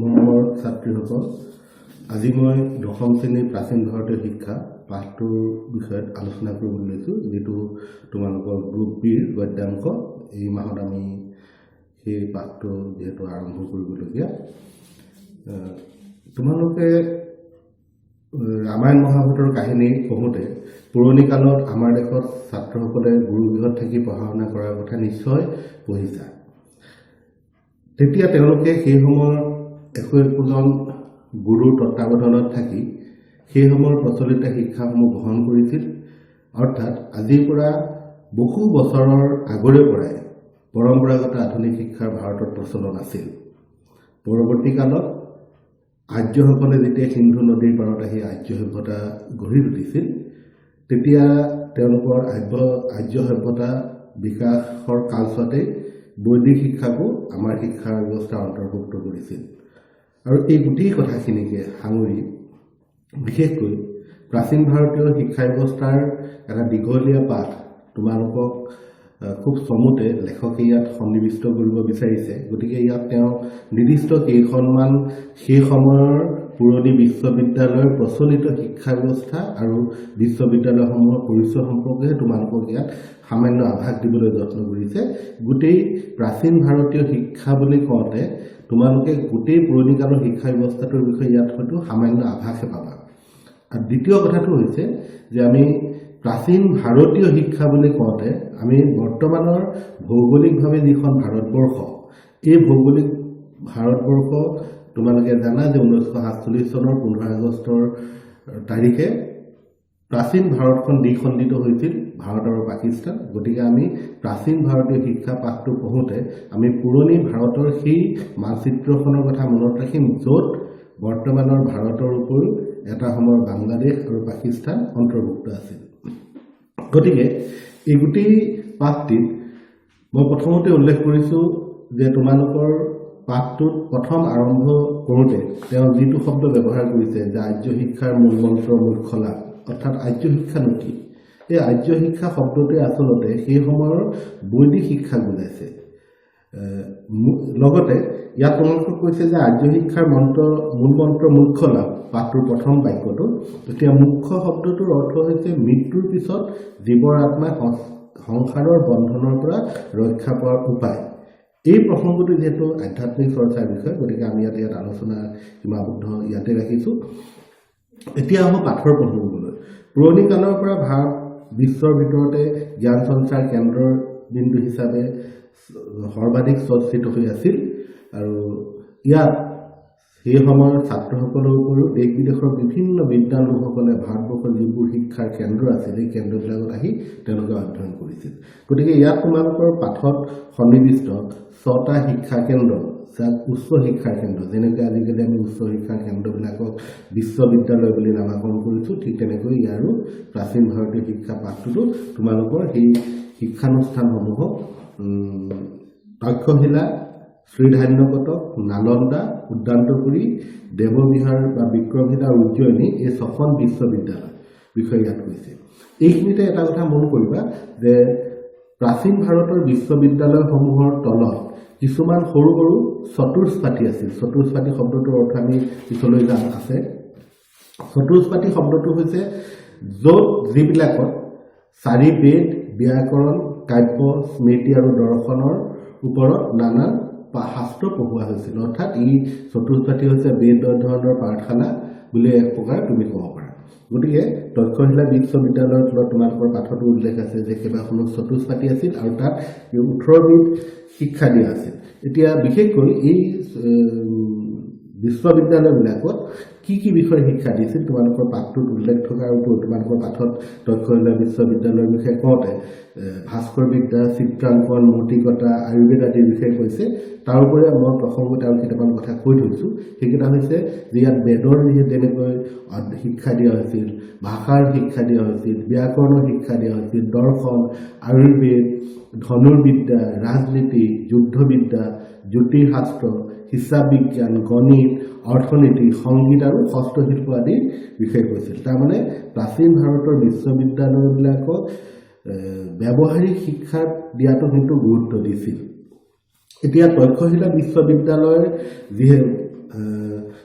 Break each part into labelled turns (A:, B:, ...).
A: মৰমৰ ছাত্ৰীসকল, আজি মই দশম শ্ৰেণীৰ প্ৰাচীন ভাৰতীয় শিক্ষা পাঠটোৰ বিষয়ত আলোচনা কৰিবলৈ লৈছোঁ, যিটো তোমালোকৰ গ্ৰুপ বিৰ গদ্যাংক। এই মাহত আমি সেই পাঠটো যিহেতু আৰম্ভ কৰিবলগীয়া। তোমালোকে ৰামায়ণ মহাভাৰতৰ কাহিনী পঢ়োঁতে পুৰণি কালত আমাৰ দেশত ছাত্ৰসকলে গুৰুগৃহত থাকি পঢ়া শুনা কৰাৰ কথা নিশ্চয় পঢ়িছা। তেতিয়া তেওঁলোকে সেই সময়ৰ একোজন গুৰুৰ তত্ত্বাৱধানত থাকি সেই সময়ৰ প্ৰচলিত শিক্ষাসমূহ গ্ৰহণ কৰিছিল। অৰ্থাৎ আজিৰ পৰা বহু বছৰৰ আগৰে পৰাই পৰম্পৰাগত আধুনিক শিক্ষাৰ ভাৰতত প্ৰচলন আছিল। পৰৱৰ্তী কালত আৰ্যসকলে যেতিয়া সিন্ধু নদীৰ পাৰত আহি আৰ্য সভ্যতা গঢ়ি তুলিছিল, তেতিয়া তেওঁলোকৰ আৰ্য সভ্যতা বিকাশৰ কালছোৱাতেই বৈদিক শিক্ষাকো আমাৰ শিক্ষা ব্যৱস্থা অন্তৰ্ভুক্ত কৰিছিল। আৰু এই গোটেই কথাখিনিকে সাঙুৰি বিশেষকৈ প্ৰাচীন ভাৰতীয় শিক্ষা ব্যৱস্থাৰ এটা দীঘলীয়া পাঠ তোমালোকক খুব চমুতে লেখকে ইয়াত সন্নিৱিষ্ট কৰিব বিচাৰিছে। গতিকে ইয়াত তেওঁ নিৰ্দিষ্ট কেইখনমান সেই সময়ৰ পুৰণি বিশ্ববিদ্যালয়ৰ প্ৰচলিত শিক্ষা ব্যৱস্থা আৰু বিশ্ববিদ্যালয়সমূহৰ পৰিচয় সম্পৰ্কে তোমালোকক ইয়াত সামান্য আভাস দিবলৈ যত্ন কৰিছে। গোটেই প্ৰাচীন ভাৰতীয় শিক্ষা বুলি কওঁতে তোমালোকে গোটেই পুৰণি কালৰ শিক্ষা ব্যৱস্থাটোৰ বিষয়ে ইয়াত হয়তো সামান্য আভাসহে পাবা। আৰু দ্বিতীয় কথাটো হৈছে যে আমি প্ৰাচীন ভাৰতীয় শিক্ষা বুলি কওঁতে আমি বৰ্তমানৰ ভৌগোলিকভাৱে যিখন ভাৰতবৰ্ষ, এই ভৌগোলিক ভাৰতবৰ্ষ তোমালোকে জানা যে 1947 চনৰ 15 আগষ্টৰ তাৰিখে প্ৰাচীন ভাৰতখন দ্বিখণ্ডিত হৈছিল, ভাৰত আৰু পাকিস্তান। গতিকে আমি প্ৰাচীন ভাৰতীয় শিক্ষা পাঠটো পঢ়োঁতে আমি পুৰণি ভাৰতৰ সেই মানচিত্ৰখনৰ কথা মনত ৰাখিম, য'ত বৰ্তমানৰ ভাৰতৰ উপৰিও এটা সময়ৰ বাংলাদেশ আৰু পাকিস্তান অন্তৰ্ভুক্ত আছিল। গতিকে এই গোটেই পাঠটিত মই প্ৰথমতে উল্লেখ কৰিছোঁ যে তোমালোকৰ পাঠটোত প্ৰথম আৰম্ভ কৰোঁতে তেওঁ যিটো শব্দ ব্যৱহাৰ কৰিছে যে আৰ্য শিক্ষাৰ মূল মন্ত্ৰ মুখ্য লাভ, অৰ্থাৎ আৰ্য শিক্ষানো কি? এই আৰ্য শিক্ষা শব্দটোৱে আচলতে সেই সময়ৰ বৈদিক শিক্ষা বুজাইছে। লগতে ইয়াত তোমালোকক কৈছে যে আৰ্য শিক্ষাৰ মূল মন্ত্ৰ মুখ্য লাভ, পাঠটোৰ প্ৰথম বাক্যটো। এতিয়া মুখ্য শব্দটোৰ অৰ্থ হৈছে মৃত্যুৰ পিছত জীৱৰ আত্মাই সংসাৰৰ বন্ধনৰ পৰা ৰক্ষা পোৱাৰ উপায়। এই প্ৰসংগটো যিহেতু আধ্যাত্মিক চৰ্চাৰ বিষয়, গতিকে আমি ইয়াত আলোচনা সীমাবদ্ধ ইয়াতে ৰাখিছোঁ। এতিয়া আহোঁ পাঠৰ প্ৰসংগলৈ। পুৰণি কালৰ পৰা ভাৰত বিশ্বৰ ভিতৰতে জ্ঞান সঞ্চাৰ কেন্দ্ৰৰ বিন্দু হিচাপে সৰ্বাধিক চৰ্চিত হৈ আছিল। আৰু ইয়াত সেই সময়ৰ ছাত্ৰসকলৰ উপৰিও দেশ বিদেশৰ বিভিন্ন বিদ্বান লোকসকলে ভাৰতবৰ্ষৰ যিবোৰ শিক্ষাৰ কেন্দ্ৰ আছিল, এই কেন্দ্ৰবিলাকত আহি তেওঁলোকে অধ্যয়ন কৰিছিল। গতিকে ইয়াত তোমালোকৰ পাঠত সন্নিৱিষ্ট 6টা শিক্ষা কেন্দ্ৰ, যাক উচ্চ শিক্ষাৰ কেন্দ্ৰ, যেনেকৈ আজিকালি আমি উচ্চ শিক্ষাৰ কেন্দ্ৰবিলাকক বিশ্ববিদ্যালয় বুলি নামাকৰণ কৰিছোঁ, ঠিক তেনেকৈ ইয়াৰো প্ৰাচীন ভাৰতীয় শিক্ষা পাঠটোতো তোমালোকৰ সেই শিক্ষানুষ্ঠানসমূহক তক্ষশিলা, শ্ৰীধান্যকটক, নালন্দা, উদ্যান্তপুৰী, দেৱবিহাৰ বা বিক্ৰমশিলা আৰু উজ্জয়িনী, এই 6খন বিশ্ববিদ্যালয় বিষয়ে ইয়াত কৈছে। এইখিনিতে এটা কথা মন কৰিবা যে প্ৰাচীন ভাৰতৰ বিশ্ববিদ্যালয়সমূহৰ তলত কিছুমান সৰু সৰু চতুষ্পাঠী আছিল। চতুষ্পাঠী শব্দটোৰ অৰ্থ আমি পিছলৈ যাম আছে। চতুষ্পাঠী শব্দটো হৈছে য'ত যিবিলাকত 4 বেদ, ব্যাকৰণ, কাব্য, স্মৃতি আৰু দৰ্শনৰ ওপৰত নানান শাস্ত্ৰ পঢ়োৱা হৈছিল। অৰ্থাৎ এই চতুষ্পাঠী হৈছে বেদ অধ্যয়নৰ পাঠশালা বুলি এক প্ৰকাৰ তুমি ক'ব পাৰা। গতিকে তক্ষশিলা বিশ্ববিদ্যালয়ৰ তলত তোমালোকৰ পাঠতো উল্লেখ আছে যে কেইবাখনো চতুষ্পাঠী আছিল আৰু তাত 18বিধ শিক্ষা দিয়া আছিল। এতিয়া বিশেষকৈ এই বিশ্ববিদ্যালয়বিলাকত কি কি বিষয়ে শিক্ষা দিছিল তোমালোকৰ পাঠটোত উল্লেখ থকাৰ উপৰিও তোমালোকৰ পাঠত তক্ষশিলা বিশ্ববিদ্যালয়ৰ বিষয়ে কওঁতে ভাস্কৰ বিদ্যা, চিত্ৰাংকন, মূৰ্তিকতা, আয়ুৰ্বেদ আদিৰ বিষয়ে কৈছে। তাৰ উপৰি মই প্ৰসংগতে আৰু কেইটামান কথা কৈ থৈছোঁ। সেইকেইটা হৈছে যে ইয়াত বেদৰ যেনেকৈ শিক্ষা দিয়া হৈছিল, ভাষাৰ শিক্ষা দিয়া হৈছিল, ব্যাকৰণৰ শিক্ষা দিয়া হৈছিল, দৰ্শন, আয়ুৰ্বেদ, ধনুৰ্বিদ্যা, ৰাজনীতি, যুদ্ধবিদ্যা, জ্যোতিষশাস্ত্ৰ, হিচাপ বিজ্ঞান, গণিত, অৰ্থনীতি, সংগীত আৰু হস্তশিল্প আদিৰ বিষয়ে কৈছিল। তাৰমানে প্ৰাচীন ভাৰতৰ বিশ্ববিদ্যালয়বিলাকক ব্যৱহাৰিক শিক্ষা দিয়াটো কিন্তু গুৰুত্ব দিছিল। এতিয়া তক্ষশিলা বিশ্ববিদ্যালয়ৰ যিহে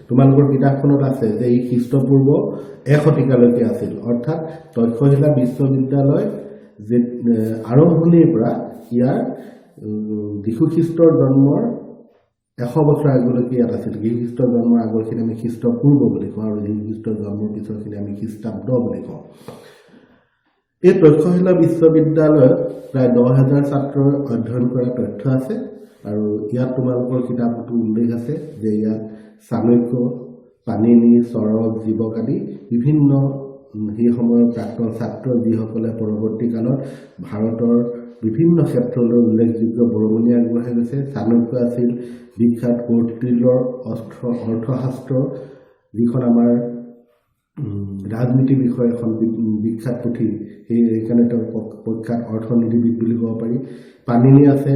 A: তোমালোকৰ কিতাপখনত আছে যে এই খ্ৰীষ্টপূৰ্ব 1 শতিকালৈকে আছিল অৰ্থাৎ তক্ষশিলা বিশ্ববিদ্যালয় যে আৰম্ভণিৰ পৰা ইয়াৰ যীশু খ্ৰীষ্টৰ জন্মৰ 100 বছৰ আগলৈকে ইয়াত আছিল যীশু খ্ৰীষ্টৰ জন্মৰ আগৰখিনি আমি খ্ৰীষ্টপূৰ্ব বুলি কওঁ আৰু যীশু খ্ৰীষ্টৰ জন্মৰ পিছৰখিনি আমি খ্ৰীষ্টাব্দ বুলি কওঁ এই তক্ষশিলা বিশ্ববিদ্যালয়ত প্ৰায় 10,000 ছাত্ৰৰ অধ্যয়ন কৰা তথ্য আছে আৰু ইয়াত তোমালোকৰ কিতাপতো উল্লেখ আছে যে ইয়াত চাণক্য পাণিনি চৰক জীৱক আদি বিভিন্ন সেই সময়ৰ প্ৰাক্তন ছাত্ৰ যিসকলে পৰৱৰ্তী কালত ভাৰতৰ বিভিন্ন ক্ষেত্ৰলৈ উল্লেখযোগ্য বৰঙণি আগবঢ়াই গৈছে চাণক্য আছিল বিখ্যাত কৌটিল্যৰ অৰ্থশাস্ত্ৰ যিখন আমাৰ ৰাজনীতি বিষয়ে এখন বিখ্যাত পুথি সেইকাৰণে তেওঁ প্ৰখ্যাত অৰ্থনীতিবিদ বুলি ক'ব পাৰি পাণিনি আছে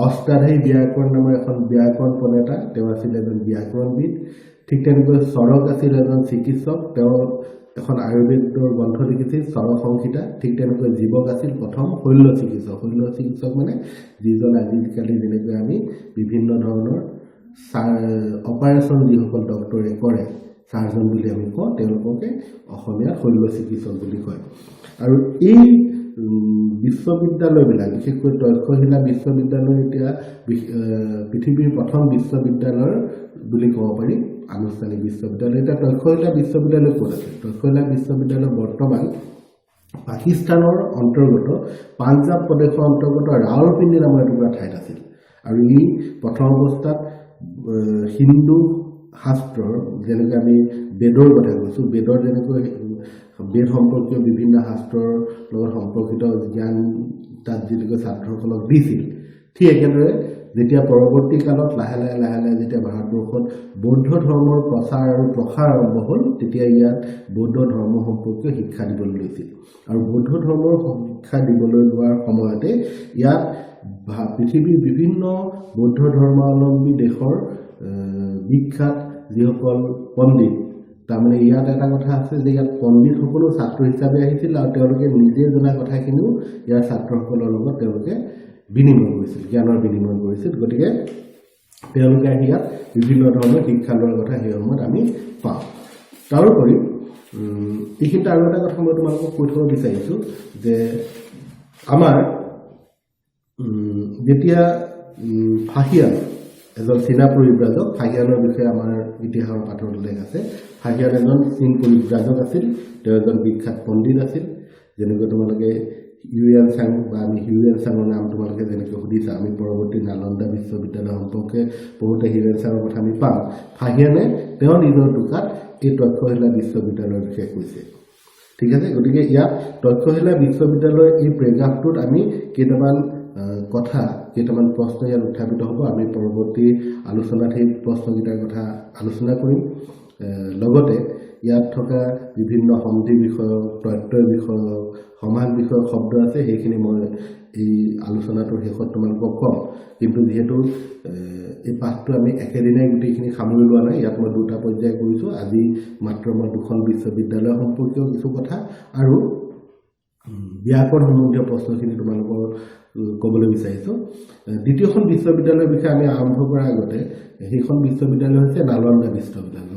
A: অষ্টাধ্যায়ী ব্যাকৰণ নামৰ এখন ব্যাকৰণ প্ৰণেতা তেওঁ আছিল এজন ব্যাকৰণবিদ ঠিক তেনেকৈ চৰক আছিল এজন চিকিৎসক তেওঁ এখন আয়ুৰ্বেদৰ গ্ৰন্থ লিখিছিল চৰক সংহিতা ঠিক তেনেকৈ জীৱক আছিল প্ৰথম শল্য চিকিৎসক মানে যিজন আজিকালি যেনেকৈ আমি বিভিন্ন ধৰণৰ অপাৰেশ্যন যিসকল ডক্টৰে কৰে সাৰ্জন বুলি আমি কওঁ তেওঁলোককে অসমীয়া শল্য চিকিৎসক বুলি কয় আৰু এই বিশ্ববিদ্যালয়বিলাক বিশেষকৈ তক্ষশিলা বিশ্ববিদ্যালয় এতিয়া পৃথিৱীৰ প্ৰথম বিশ্ববিদ্যালয় বুলি ক'ব পাৰি আনুষ্ঠানিক বিশ্ববিদ্যালয় এটা তক্ষশিলা বিশ্ববিদ্যালয় ক'ত আছে তক্ষশিলা বিশ্ববিদ্যালয় বৰ্তমান পাকিস্তানৰ অন্তৰ্গত পাঞ্জাব প্ৰদেশৰ অন্তৰ্গত ৰাওলপিণ্ডি নামৰ এটুকুৰা ঠাইত আছিল আৰু ই প্ৰথম অৱস্থাত হিন্দু শাস্ত্ৰৰ যেনেকৈ আমি বেদৰ কথা কৈছোঁ বেদৰ যেনেকৈ বেদ সম্পৰ্কীয় বিভিন্ন শাস্ত্ৰৰ লগত সম্পৰ্কিত জ্ঞান তাত যেনেকৈ ছাত্ৰসকলক দিছিল ঠিক একেদৰে যেতিয়া পৰৱৰ্তী কালত লাহে লাহে যেতিয়া ভাৰতবৰ্ষত বৌদ্ধ ধৰ্মৰ প্ৰচাৰ আৰু প্ৰসাৰ আৰম্ভ হ'ল তেতিয়া ইয়াত বৌদ্ধ ধৰ্ম সম্পৰ্কীয় শিক্ষা দিবলৈ লৈছিল আৰু বৌদ্ধ ধৰ্মৰ শিক্ষা দিবলৈ লোৱাৰ সময়তে ইয়াত পৃথিৱীৰ বিভিন্ন বৌদ্ধ ধৰ্মাৱলম্বী দেশৰ বিখ্যাত যিসকল পণ্ডিত তাৰমানে ইয়াত এটা কথা আছে যে ইয়াত পণ্ডিতসকলো ছাত্ৰ হিচাপে আহিছিল আৰু তেওঁলোকে নিজে জনা কথাখিনিও ইয়াৰ ছাত্ৰসকলৰ লগত তেওঁলোকে বিনিময় কৰিছিল জ্ঞানৰ বিনিময় কৰিছিল গতিকে তেওঁলোকে আহি ইয়াত বিভিন্ন ধৰণৰ শিক্ষা লোৱাৰ কথা সেই সময়ত আমি পাওঁ তাৰোপৰি এইখিনিতে আৰু এটা কথা মই তোমালোকক কৈ থব বিচাৰিছোঁ যে আমাৰ যেতিয়া ফাহিয়ান এজন চীনা পৰিব্ৰাজক ফাহিয়ানৰ বিষয়ে আমাৰ ইতিহাসৰ পাঠত উল্লেখ আছে ফাহিয়ান এজন চীন পৰিব্ৰাজক আছিল তেওঁ এজন বিখ্যাত পণ্ডিত আছিল যেনেকৈ তোমালোকে ইউএন চাং বা আমি হিউএন চাঙৰ নাম তোমালোকে যেনেকৈ সুধিছা আমি পৰৱৰ্তী নালন্দা বিশ্ববিদ্যালয় সম্পৰ্কে পঢ়োঁতে হিউএন চাঙৰ কথা আমি পাম ফাহিয়ানে তেওঁ নিজৰ টোকাত এই তক্ষশিলা বিশ্ববিদ্যালয়ৰ বিষয়ে কৈছে ঠিক আছে গতিকে ইয়াত তক্ষশিলা বিশ্ববিদ্যালয়ৰ এই প্ৰেগাফটোত আমি কেইটামান প্ৰশ্ন ইয়াত উত্থাপিত হ'ব আমি পৰৱৰ্তী আলোচনাত সেই প্ৰশ্নকেইটাৰ কথা আলোচনা কৰিম লগতে ইয়াত থকা বিভিন্ন সন্ধি বিষয়ক তত্ত্বৰ বিষয়ক সমাজ বিষয়ক শব্দ আছে সেইখিনি মই এই আলোচনাটোৰ শেষত তোমালোকক ক'ম কিন্তু যিহেতু এই পাঠটো আমি একেদিনাই গোটেইখিনি সামৰি লোৱা নাই ইয়াত মই দুটা পৰ্যায় কৰিছোঁ আজি মাত্ৰ মই দুখন বিশ্ববিদ্যালয় সম্পৰ্কীয় কিছু কথা আৰু ব্যাকৰণ সম্বন্ধীয় প্ৰশ্নখিনি তোমালোকৰ ক'বলৈ বিচাৰিছোঁ দ্বিতীয়খন বিশ্ববিদ্যালয়ৰ বিষয়ে আমি আৰম্ভ কৰাৰ আগতে সেইখন বিশ্ববিদ্যালয় হৈছে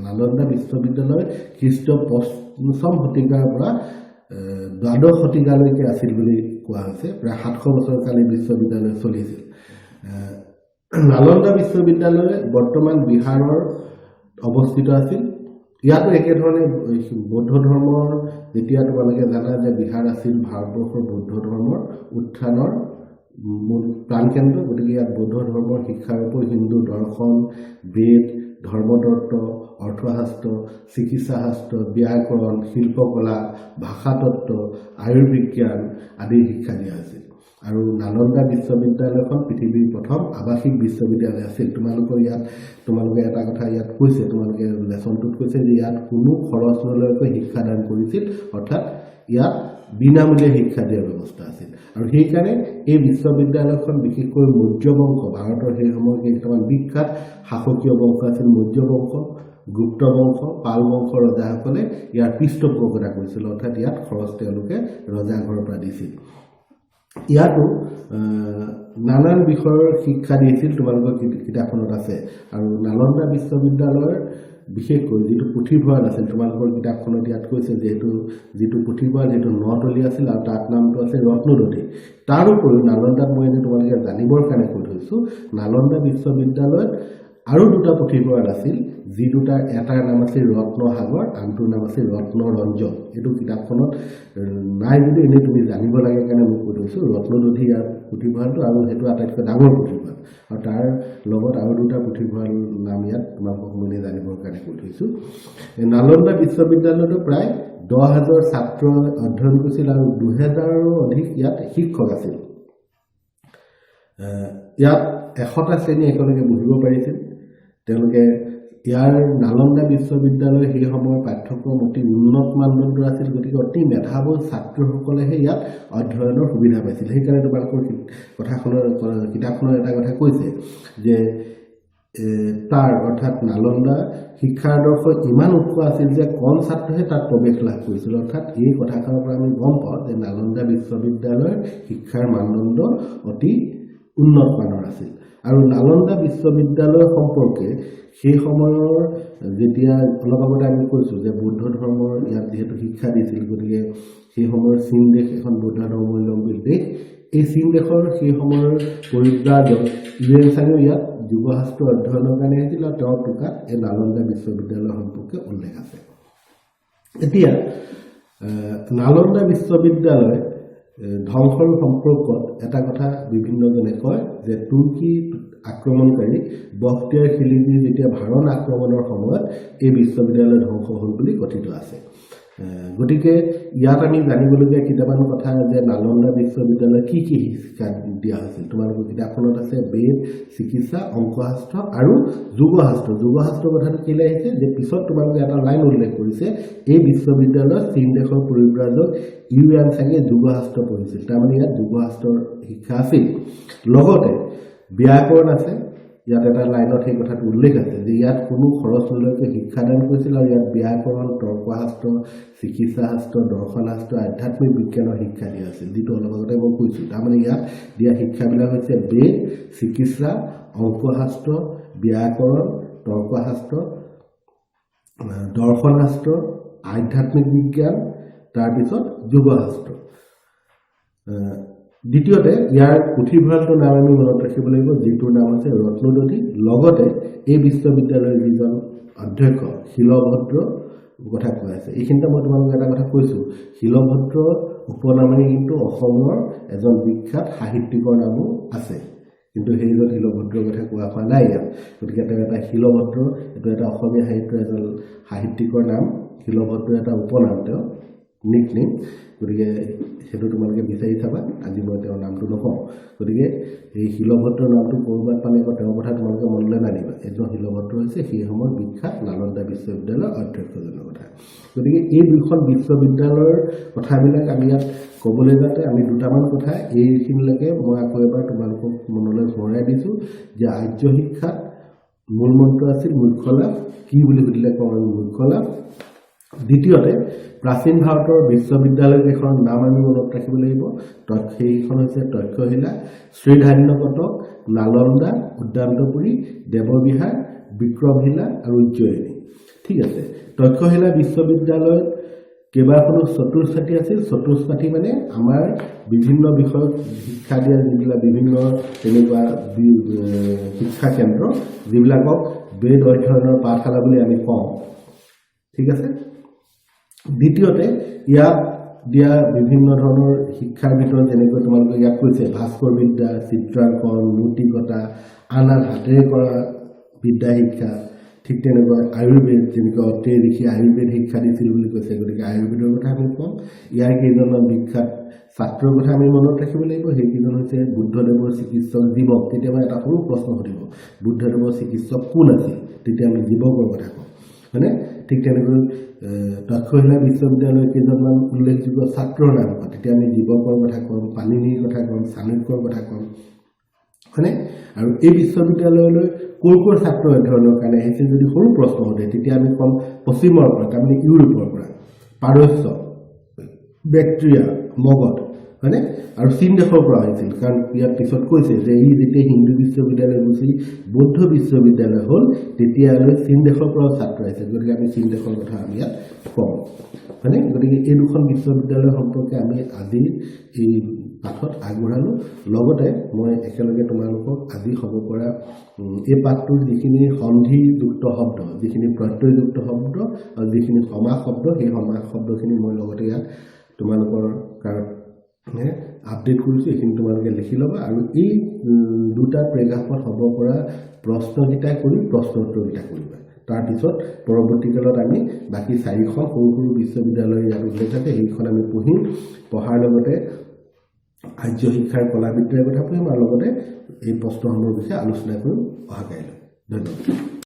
A: নালন্দা বিশ্ববিদ্যালয় খ্ৰীষ্ট ৫ম শতিকাৰ পৰা দ্বাদশ শতিকালৈকে আছিল বুলি কোৱা হৈছে প্ৰায় ৭০০ বছৰ কালি বিশ্ববিদ্যালয় চলিছিল নালন্দা বিশ্ববিদ্যালয় বৰ্তমান বিহাৰৰ অৱস্থিত আছিল ইয়াতো একেধৰণে বৌদ্ধ ধৰ্মৰ যেতিয়া তোমালোকে জানা যে বিহাৰ আছিল ভাৰতবৰ্ষৰ বৌদ্ধ ধৰ্মৰ উত্থানৰ মূল প্ৰাণকেন্দ্ৰ গতিকে ইয়াত বৌদ্ধ ধৰ্মৰ শিক্ষাৰ উপৰিও হিন্দু দৰ্শন বেদ ধৰ্মতত্ত্ব অৰ্থশাস্ত্ৰ চিকিৎসাশাস্ত্ৰ ব্যাকৰণ শিল্পকলা ভাষাতত্ত্ব আয়ুৰ্বিজ্ঞান আদিৰ শিক্ষা দিয়া হৈছিল আৰু নালন্দা বিশ্ববিদ্যালয়খন পৃথিৱীৰ প্ৰথম আৱাসিক বিশ্ববিদ্যালয় আছিল তোমালোকে এটা কথা ইয়াত কৈছে তোমালোকে লেচনটোত কৈছে যে ইয়াত কোনো খৰচ নলয়াকৈ শিক্ষাদান কৰিছিল অৰ্থাৎ ইয়াত বিনামূলীয়া শিক্ষা দিয়াৰ ব্যৱস্থা আছিল আৰু সেইকাৰণে এই বিশ্ববিদ্যালয়খন বিশেষকৈ মৌৰ্য বংশ ভাৰতৰ সেই সময়ৰ কেইটামান বিখ্যাত শাসকীয় বংশ আছিল মৌৰ্য বংশ গুপ্ত বংশ পাল বংশৰ ৰজাসকলে ইয়াৰ পৃষ্ঠপোষকতা কৰিছিল অৰ্থাৎ ইয়াত খৰচ তেওঁলোকে ৰজা ঘৰৰ পৰা দিছিল ইয়াতো নানান বিষয়ৰ শিক্ষা দিছিল তোমালোকৰ কিতাপখনত আছে আৰু নালন্দা বিশ্ববিদ্যালয়ৰ বিশেষকৈ যিটো পুথিভঁৰাল আছিল তোমালোকৰ কিতাপখনত ইয়াত কৈছে যিটো পুথিভঁৰাল যিটো নতলি আছিল আৰু তাত নামটো আছে ৰত্নদধি তাৰ উপৰিও নালন্দাত মই এনে তোমালোকে জানিবৰ কাৰণে কৈ থৈছো নালন্দা বিশ্ববিদ্যালয়ত আৰু দুটা পুথিভঁৰাল আছিল যি দুটাৰ এটাৰ নাম আছিল ৰত্নসাগৰ আনটোৰ নাম আছিল ৰত্নৰঞ্জন এইটো কিতাপখনত নাই যদি এনেই তুমি জানিব লাগে কাৰণে মই কৈ থৈছো ৰত্নদধি ইয়াৰ পুথিভঁৰালটো আৰু সেইটো আটাইতকৈ ডাঙৰ পুথিভঁৰাল আৰু তাৰ লগত আৰু দুটা পুথিভঁৰাল নাম ইয়াত তোমালোকক মই জানিবৰ কাৰণে কৈ থৈছো নালন্দা বিশ্ববিদ্যালয়তো প্ৰায় 10,000 ছাত্ৰ অধ্যয়ন কৰিছিল আৰু 2,000ৰো অধিক ইয়াত শিক্ষক আছিল ইয়াত 100টা শ্ৰেণী একেলগে বহিব পাৰিছিল তেওঁলোকে ইয়াৰ নালন্দা বিশ্ববিদ্যালয় সেই সময়ৰ পাঠ্যক্ৰম অতি উন্নত মানদণ্ডৰ আছিল গতিকে অতি মেধাৱী ছাত্ৰসকলেহে ইয়াত অধ্যয়নৰ সুবিধা পাইছিল সেইকাৰণে তোমালোকৰ কিতাপখনৰ এটা কথা কৈছে যে তাৰ অৰ্থাৎ নালন্দা শিক্ষাৰ আদৰ্শ ইমান উচ্চ আছিল যে কম ছাত্ৰহে তাত প্ৰৱেশ লাভ কৰিছিল অৰ্থাৎ এই কথাখনৰ পৰা আমি গম পাওঁ যে নালন্দা বিশ্ববিদ্যালয়ৰ শিক্ষাৰ মানদণ্ড অতি উন্নত মানৰ আছিল আৰু নালন্দা বিশ্ববিদ্যালয় সম্পৰ্কে সেই সময়ৰ যেতিয়া অলপ আগতে আমি কৈছো যে বৌদ্ধ ধৰ্মৰ ইয়াত যেহেতু শিক্ষা দিছিল গতিকে সেই সময়ৰ চীন দেশ এখন বৌদ্ধ ধৰ্মাৱলম্বী দেশ এই চীন দেশৰ সেই সময়ৰ পৰিব্ৰাজক ইউএনচাঙে ইয়াত যুগশাস্ত্ৰ অধ্যয়নৰ কাৰণে আহিছিল আৰু তেওঁৰ টোকাত এই নালন্দা বিশ্ববিদ্যালয় সম্পৰ্কে উল্লেখ আছে এতিয়া নালন্দা বিশ্ববিদ্যালয় ধ্বংসৰ সম্পৰ্কত এটা কথা বিভিন্নজনে কয় যে তুৰ্কী আক্ৰমণকাৰী বখতিয়াৰ খিলজী যেতিয়া ভাৰণ আক্ৰমণৰ সময়ত এই বিশ্ববিদ্যালয় ধ্বংস হ'ল বুলি কথিত আছে গতিকে ইয়াত আমি জানিবলগীয়া কেইটামান কথা যে নালন্দা বিশ্ববিদ্যালয় কি শিক্ষা দিয়া হৈছিল তোমালোকৰ কিতাপখনত আছে বেদ চিকিৎসা অংকশাস্ত্ৰ আৰু যোগশাস্ত্ৰ কথাটো কেলৈ আহিছে যে পিছত তোমালোকে এটা লাইন উল্লেখ কৰিছে এই বিশ্ববিদ্যালয়ত চীন দেশৰ পৰিব্ৰাজক ইউএনচাঙে যোগশাস্ত্ৰ পঢ়িছিল তাৰমানে ইয়াত যোগশাস্ত্ৰৰ শিক্ষা আছিল লগতে ব্যাকৰণ আছে ইয়াত এটা লাইনত সেই কথাটো উল্লেখ আছে যে ইয়াত কোনো খৰচ নলয়কৈ শিক্ষাদান কৰিছিল আৰু ইয়াত ব্যাকৰণ তৰ্কশাস্ত্ৰ চিকিৎসা শাস্ত্ৰ দৰ্শন শাস্ত্ৰ আধ্যাত্মিক বিজ্ঞানৰ শিক্ষা দিয়া আছিল যিটো অলপ আগতে মই কৈছোঁ তাৰমানে ইয়াত দিয়া শিক্ষাবিলাক হৈছে বেদ চিকিৎসা অংকশাস্ত্ৰ ব্যাকৰণ তৰ্কশাস্ত্ৰ দৰ্শন শাস্ত্ৰ আধ্যাত্মিক বিজ্ঞান তাৰপিছত যোগশাস্ত্ৰ দ্বিতীয়তে ইয়াৰ পুথিভঁৰালটোৰ নাম আমি মনত ৰাখিব লাগিব যিটোৰ নাম আছে ৰত্নদধি লগতে এই বিশ্ববিদ্যালয়ৰ যিজন অধ্যক্ষ শিলভদ্ৰ কথা কৈ আছে এইখিনিতে মই তোমালোকক এটা কথা কৈছোঁ শিলভদ্ৰ উপনামেৰে কিন্তু অসমৰ এজন বিখ্যাত সাহিত্যিকৰ নামো আছে কিন্তু সেইজন শিলভদ্ৰৰ কথা কোৱা হোৱা নাই ইয়াত গতিকে তেওঁ এটা শিলভদ্ৰ এইটো এটা অসমীয়া সাহিত্যৰ এজন সাহিত্যিকৰ নাম শিলভদ্ৰ এটা উপনাম তেওঁ নিকনেম গতিকে সেইটো তোমালোকে বিচাৰি চাবা আজি মই তেওঁৰ নামটো নকওঁ গতিকে এই শিলভদ্ৰৰ নামটো ক'ৰবাত পালে তেওঁৰ কথা তোমালোকে মনলৈ নানিবা এজন শিলভদ্ৰ হৈছে সেই সময়ৰ বিখ্যাত নালন্দা বিশ্ববিদ্যালয়ৰ অধ্যক্ষজনৰ কথা গতিকে এই দুখন বিশ্ববিদ্যালয়ৰ কথাবিলাক আমি ইয়াত ক'বলৈ যাওঁতে আমি দুটামান কথা এইখিনিলৈকে মই আকৌ এবাৰ তোমালোকক মনলৈ সোঁৱৰাই দিছোঁ যে আৰ্য শিক্ষাত মূল মন্ত্ৰ আছিল মুখ্য লাভ কি বুলি সুধিলে কওঁ আমি মুখ্য লাভ দ্বিতীয়তে প্ৰাচীন ভাৰতৰ বিশ্ববিদ্যালয়কেইখনৰ নাম আমি মনত ৰাখিব লাগিব সেইখন হৈছে তক্ষশিলা শ্ৰীধান্যকটক নালন্দা উদ্যান্তপুৰী দেৱবিহাৰ বিক্ৰমশিলা আৰু উজ্জয়িনী ঠিক আছে তক্ষশিলা বিশ্ববিদ্যালয়ত কেইবাখনো চতুষ্পাঠী আছিল চতুষ্পাঠী মানে আমাৰ বিভিন্ন বিষয়ত শিক্ষা দিয়া যিবিলাক বিভিন্ন তেনেকুৱা শিক্ষা কেন্দ্ৰ যিবিলাকক বেদ অধ্যয়নৰ পাঠশালা বুলি আমি কওঁ ঠিক আছে দ্বিতীয়তে ইয়াত দিয়া বিভিন্ন ধৰণৰ শিক্ষাৰ ভিতৰত যেনেকৈ তোমালোকে ইয়াত কৈছে ভাস্কৰ বিদ্যা চিত্ৰাংকন মূৰ্তিকতা আন হাতেৰে কৰা বিদ্যা শিক্ষা ঠিক তেনেকৈ আয়ুৰ্বেদ যেনেকৈ অত্ৰে ঋষি আয়ুৰ্বেদ শিক্ষা দিছিল বুলি কৈছে গতিকে আয়ুৰ্বেদৰ কথা আমি কওঁ ইয়াৰ কেইজনমান বিখ্যাত ছাত্ৰৰ কথা আমি মনত ৰাখিব লাগিব সেইকেইজন হৈছে বুদ্ধদেৱৰ চিকিৎসক জীৱক কেতিয়াবা এটা সৰু প্ৰশ্ন সুধিব বুদ্ধদেৱৰ চিকিৎসক কোন আছিল তেতিয়া আমি জীৱকৰ কথা কওঁ হয়নে ঠিক তেনেকৈ তক্ষশিলা বিশ্ববিদ্যালয়ৰ কেইজনমান উল্লেখযোগ্য ছাত্ৰৰ নাম কওঁ তেতিয়া আমি জীৱকৰ কথা ক'ম পাণিনিৰ কথা ক'ম চাণক্যৰ কথা ক'ম হয়নে আৰু এই বিশ্ববিদ্যালয়লৈ ক'ৰ ছাত্ৰ অধ্যয়নৰ কাৰণে আহিছিল যদি সৰু প্ৰশ্ন সোধে তেতিয়া আমি ক'ম পশ্চিমৰ পৰা তাৰমানে ইউৰোপৰ পৰা পাৰস্য বেক্ট্ৰিয়া মগধ হয়নে আৰু চীন দেশৰ পৰা হৈছিল কাৰণ ইয়াৰ পিছত কৈছে যে ই যেতিয়া হিন্দু বিশ্ববিদ্যালয় গুচি বৌদ্ধ বিশ্ববিদ্যালয় হ'ল তেতিয়ালৈ চীন দেশৰ পৰা ছাত্ৰ আহিছিল গতিকে আমি চীন দেশৰ কথা আমি ইয়াত কওঁ হয়নে গতিকে এই দুখন বিশ্ববিদ্যালয় সম্পৰ্কে আমি আজি এই পাঠত আগবঢ়ালো লগতে মই একেলগে তোমালোকক আজি হ'ব পৰা এই পাঠটোৰ যিখিনি সন্ধিযুক্ত শব্দ যিখিনি প্ৰত্যয়যুক্ত শব্দ আৰু যিখিনি সমাস শব্দ সেই সমাস শব্দখিনি মই লগতে ইয়াত তোমালোকৰ কাৰণে আপডেট কৰিছো এইখিনি তোমালোকে লিখি ল'বা আৰু এই দুটা প্ৰেগাফত হ'ব পৰা প্ৰশ্নকেইটা কৰি প্ৰশ্ন উত্তৰকেইটা কৰিবা তাৰ পিছত পৰৱৰ্তী কালত আমি বাকি 4খন সৰু সৰু বিশ্ববিদ্যালয় ইয়াত উল্লেখ আছে সেইখন আমি পঢ়িম পঢ়াৰ লগতে আৰ্য শিক্ষাৰ কলা বিদ্যাৰ কথা পঢ়িম আৰু লগতে এই প্ৰশ্নসমূহৰ বিষয়ে আলোচনা কৰিম অহাকাইলৈ ধন্যবাদ